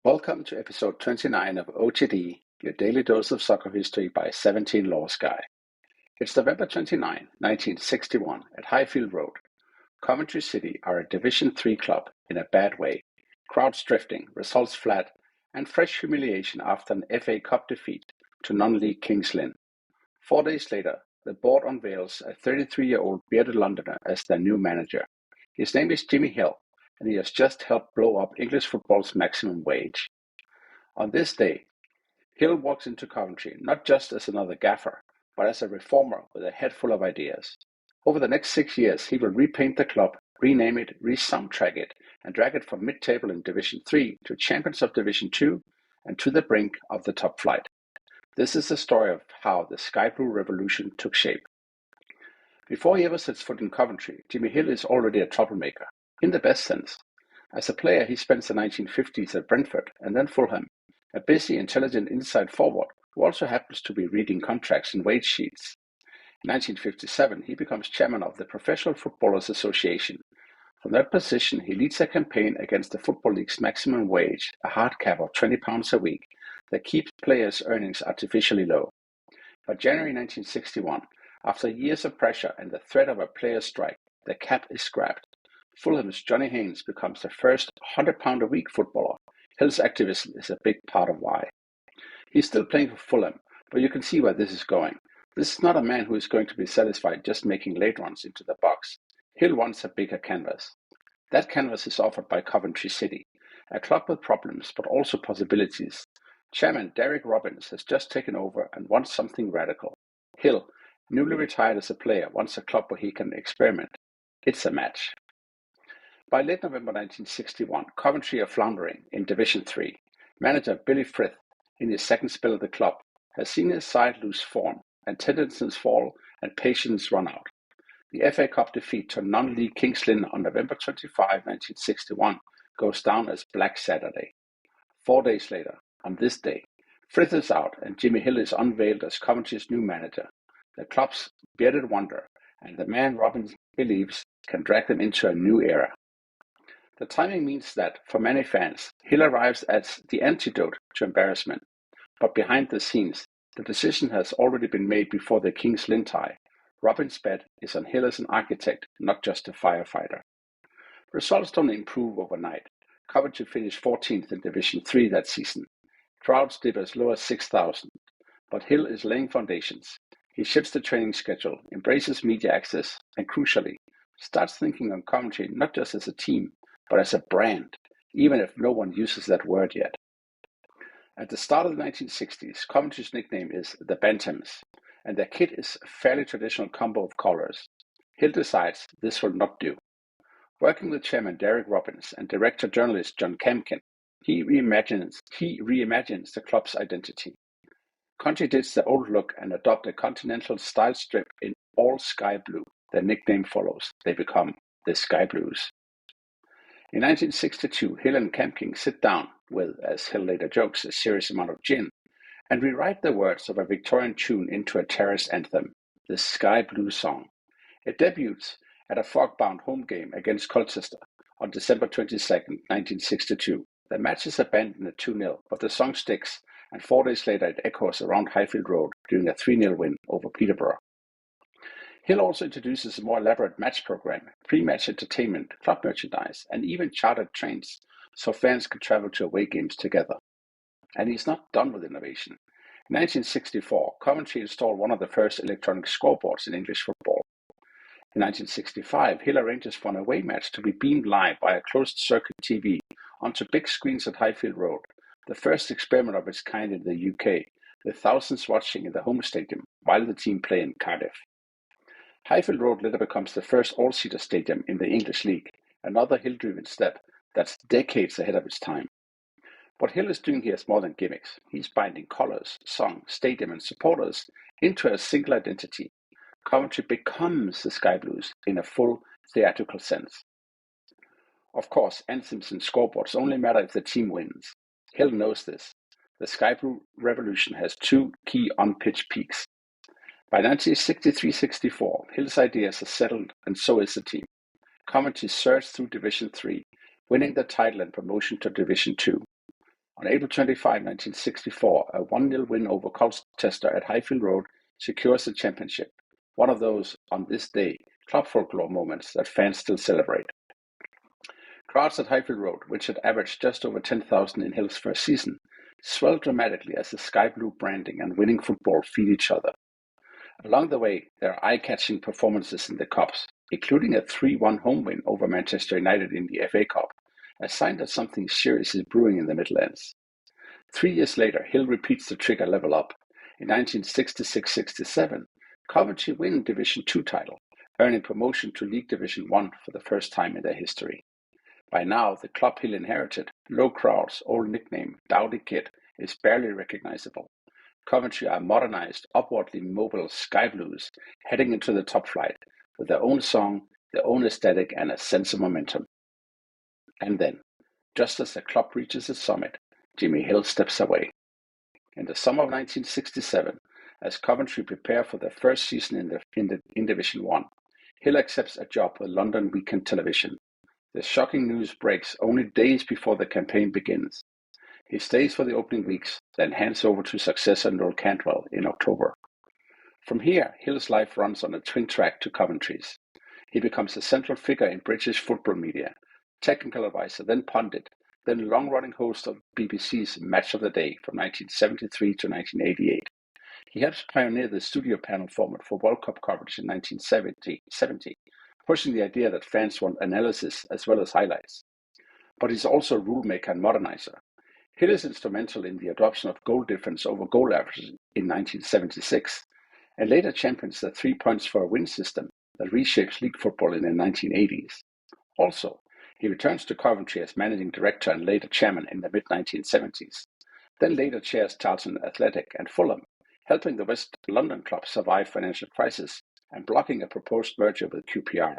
Welcome to episode 29 of OTD, your daily dose of soccer history by 17 Laws Guy. It's November 29, 1961, at Highfield Road. Coventry City are a Division 3 club in a bad way. Crowds drifting, results flat, and fresh humiliation after an FA Cup defeat to non-league Kings Lynn. 4 days later, the board unveils a 33-year-old bearded Londoner as their new manager. His name is Jimmy Hill, and he has just helped blow up English football's maximum wage. On this day, Hill walks into Coventry not just as another gaffer, but as a reformer with a head full of ideas. Over the next 6 years, he will repaint the club, rename it, re-soundtrack it, and drag it from mid-table in Division 3 to champions of Division 2 and to the brink of the top flight. This is the story of how the Sky Blue Revolution took shape. Before he ever sets foot in Coventry, Jimmy Hill is already a troublemaker, in the best sense. As a player, he spends the 1950s at Brentford and then Fulham, a busy, intelligent inside forward who also happens to be reading contracts and wage sheets. In 1957, he becomes chairman of the Professional Footballers Association. From that position, he leads a campaign against the Football League's maximum wage, a hard cap of £20 a week, that keeps players' earnings artificially low. By January 1961, after years of pressure and the threat of a players' strike, the cap is scrapped. Fulham's Johnny Haynes becomes the first £100 a week footballer. Hill's activism is a big part of why. He's still playing for Fulham, but you can see where this is going. This is not a man who is going to be satisfied just making late runs into the box. Hill wants a bigger canvas. That canvas is offered by Coventry City, a club with problems but also possibilities. Chairman Derek Robbins has just taken over and wants something radical. Hill, newly retired as a player, wants a club where he can experiment. It's a match. By late November 1961, Coventry are floundering in Division 3. Manager Billy Frith, in his second spell of the club, has seen his side lose form, tendencies fall, and patience run out. The FA Cup defeat to non-league Kings Lynn on November 25, 1961, goes down as Black Saturday. 4 days later, on this day, Frith is out and Jimmy Hill is unveiled as Coventry's new manager, the club's bearded wonder, and the man Robbins believes can drag them into a new era. The timing means that, for many fans, Hill arrives as the antidote to embarrassment. But behind the scenes, the decision has already been made before the Kings Lynn tie. Robbins' bet is on Hill as an architect, not just a firefighter. Results don't improve overnight. Coventry finished 14th in Division 3 that season. Crowds dip as low as 6,000. But Hill is laying foundations. He shifts the training schedule, embraces media access, and crucially, starts thinking on Coventry not just as a team, but as a brand, even if no one uses that word yet. At the start of the 1960s, Coventry's nickname is the Bantams, and their kit is a fairly traditional combo of colors. Hill decides this will not do. Working with Chairman Derek Robbins and Director Journalist John Camkin, he reimagines the club's identity. Coventry ditch the old look and adopt a continental style strip in all sky blue. Their nickname follows. They become the Sky Blues. In 1962, Hill and Camkin sit down with, as Hill later jokes, a serious amount of gin, and rewrite the words of a Victorian tune into a terrace anthem, the Sky Blue Song. It debuts at a fog-bound home game against Colchester on December 22, 1962. The match is abandoned at 2-0, but the song sticks, and 4 days later it echoes around Highfield Road during a 3-0 win over Peterborough. Hill also introduces a more elaborate match program, pre-match entertainment, club merchandise, and even chartered trains, so fans could travel to away games together. And he's not done with innovation. In 1964, Coventry installed one of the first electronic scoreboards in English football. In 1965, Hill arranges for an away match to be beamed live by a closed-circuit TV onto big screens at Highfield Road, the first experiment of its kind in the UK, with thousands watching in the home stadium while the team play in Cardiff. Highfield Road later becomes the first all-seater stadium in the English League, another Hill-driven step that's decades ahead of its time. What Hill is doing here is more than gimmicks. He's binding colours, song, stadium and supporters into a single identity. Coventry becomes the Sky Blues in a full theatrical sense. Of course, anthems and scoreboards only matter if the team wins. Hill knows this. The Sky Blue Revolution has two key on-pitch peaks. By 1963-64, Hill's ideas are settled, and so is the team. Coventry surged through Division 3, winning the title and promotion to Division 2. On April 25, 1964, a 1-0 win over Colchester at Highfield Road secures the championship, one of those, on this day, club folklore moments that fans still celebrate. Crowds at Highfield Road, which had averaged just over 10,000 in Hill's first season, swelled dramatically as the sky blue branding and winning football feed each other. Along the way, there are eye-catching performances in the Cups, including a 3-1 home win over Manchester United in the FA Cup, a sign that something serious is brewing in the Midlands. 3 years later, Hill repeats the trick a level up. In 1966-67, Coventry win Division 2 title, earning promotion to League Division 1 for the first time in their history. By now, the club Hill inherited, low crowds, old nickname, Dowdy Kid, is barely recognizable. Coventry are modernized, upwardly mobile Sky Blues, heading into the top flight, with their own song, their own aesthetic, and a sense of momentum. And then, just as the club reaches its summit, Jimmy Hill steps away. In the summer of 1967, as Coventry prepare for their first season in Division 1, Hill accepts a job with London Weekend Television. The shocking news breaks only days before the campaign begins. He stays for the opening weeks, then hands over to successor Noel Cantwell in October. From here, Hill's life runs on a twin track to Coventry's. He becomes a central figure in British football media, technical advisor, then pundit, then long-running host of BBC's Match of the Day from 1973 to 1988. He helps pioneer the studio panel format for World Cup coverage in 1970, pushing the idea that fans want analysis as well as highlights. But he's also a rule maker and modernizer. Hill is instrumental in the adoption of goal difference over goal average in 1976, and later champions the 3 points for a win system that reshapes league football in the 1980s. Also, he returns to Coventry as managing director and later chairman in the mid-1970s, then later chairs Charlton Athletic and Fulham, helping the West London club survive financial crisis and blocking a proposed merger with QPR.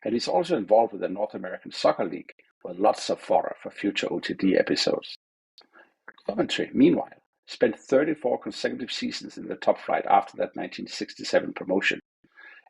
And he's also involved with the North American Soccer League, with lots of fodder for future OTD episodes. Coventry, meanwhile, spent 34 consecutive seasons in the top flight after that 1967 promotion,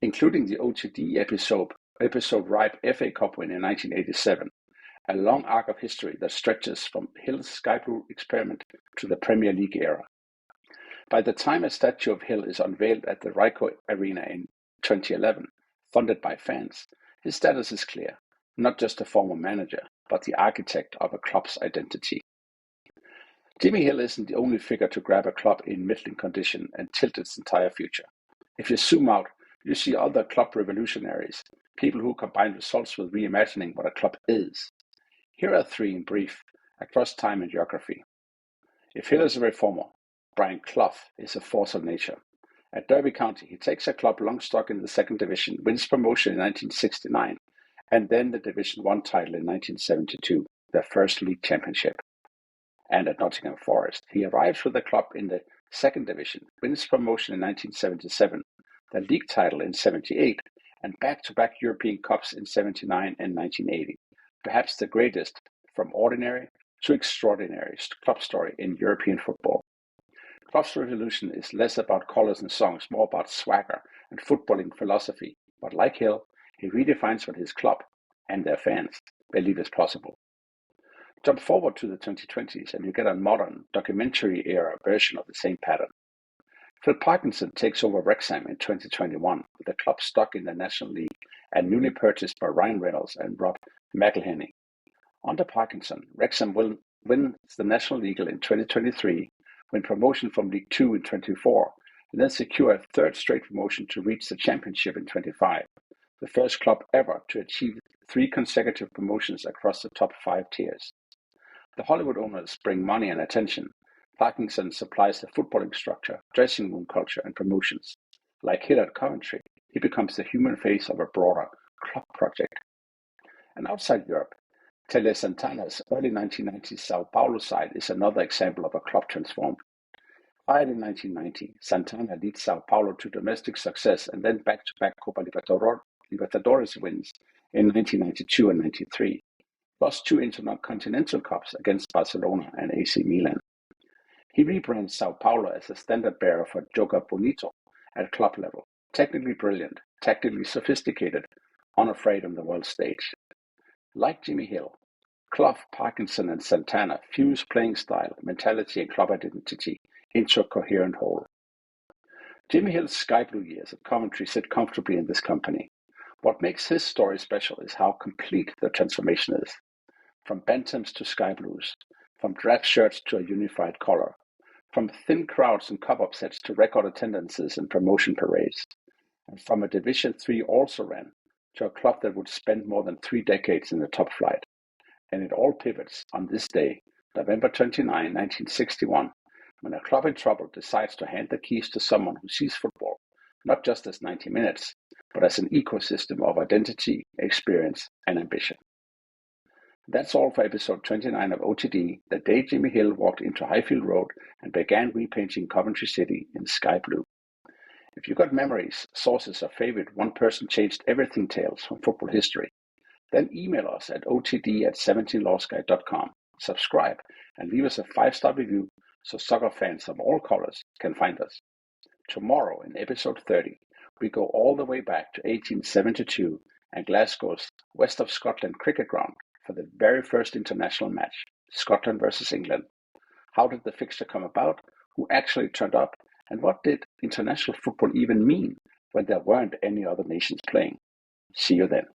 including the OTD episode-ripe FA Cup win in 1987, a long arc of history that stretches from Hill's Sky Blue experiment to the Premier League era. By the time a statue of Hill is unveiled at the Ryco Arena in 2011, funded by fans, his status is clear, not just a former manager, but the architect of a club's identity. Jimmy Hill isn't the only figure to grab a club in middling condition and tilt its entire future. If you zoom out, you see other club revolutionaries, people who combine results with reimagining what a club is. Here are 3 in brief, across time and geography. If Hill is a reformer, Brian Clough is a force of nature. At Derby County, he takes a club long stuck in the 2nd Division, wins promotion in 1969, and then the Division 1 title in 1972, their first league championship. And at Nottingham Forest, he arrives with the club in the 2nd Division, wins promotion in 1977, the league title in 78, and back-to-back European Cups in 79 and 1980, perhaps the greatest, from ordinary to extraordinary club story in European football. Clough's revolution is less about colours and songs, more about swagger and footballing philosophy, but like Hill, he redefines what his club and their fans believe is possible. Jump forward to the 2020s and you get a modern, documentary-era version of the same pattern. Phil Parkinson takes over Wrexham in 2021, with the club stuck in the National League and newly purchased by Ryan Reynolds and Rob McElhenney. Under Parkinson, Wrexham wins the National League in 2023, win promotion from League 2 in 24, and then secure a 3rd straight promotion to reach the Championship in 25, the first club ever to achieve 3 consecutive promotions across the top 5 tiers. The Hollywood owners bring money and attention. Parkinson supplies the footballing structure, dressing room culture, and promotions. Like Hill at Coventry, he becomes the human face of a broader club project. And outside Europe, Telê Santana's early 1990s Sao Paulo side is another example of a club transformed. Hired in 1990, Santana leads Sao Paulo to domestic success and then back-to-back Copa Libertadores wins in 1992 and 93. Plus 2 intercontinental cups against Barcelona and AC Milan. He rebrands Sao Paulo as a standard bearer for Joga Bonito at club level, technically brilliant, tactically sophisticated, unafraid on the world stage. Like Jimmy Hill, Clough, Parkinson and Santana fuse playing style, mentality and club identity into a coherent whole. Jimmy Hill's sky blue years at Coventry sit comfortably in this company. What makes his story special is how complete the transformation is. From Bantams to sky blues, from drab shirts to a unified collar, from thin crowds and cup upsets to record attendances and promotion parades, and from a Division III also ran to a club that would spend more than 3 decades in the top flight. And it all pivots on this day, November 29, 1961, when a club in trouble decides to hand the keys to someone who sees football not just as 90 minutes, but as an ecosystem of identity, experience, and ambition. That's all for episode 29 of OTD, the day Jimmy Hill walked into Highfield Road and began repainting Coventry City in sky blue. If you got memories, sources, or favorite one person changed everything tales from football history, then email us at otd@17lawsguy.com, subscribe, and leave us a 5-star review so soccer fans of all colors can find us. Tomorrow in episode 30, we go all the way back to 1872 and Glasgow's West of Scotland cricket ground for the very first international match, Scotland versus England. How did the fixture come about? Who actually turned up? And what did international football even mean when there weren't any other nations playing? See you then.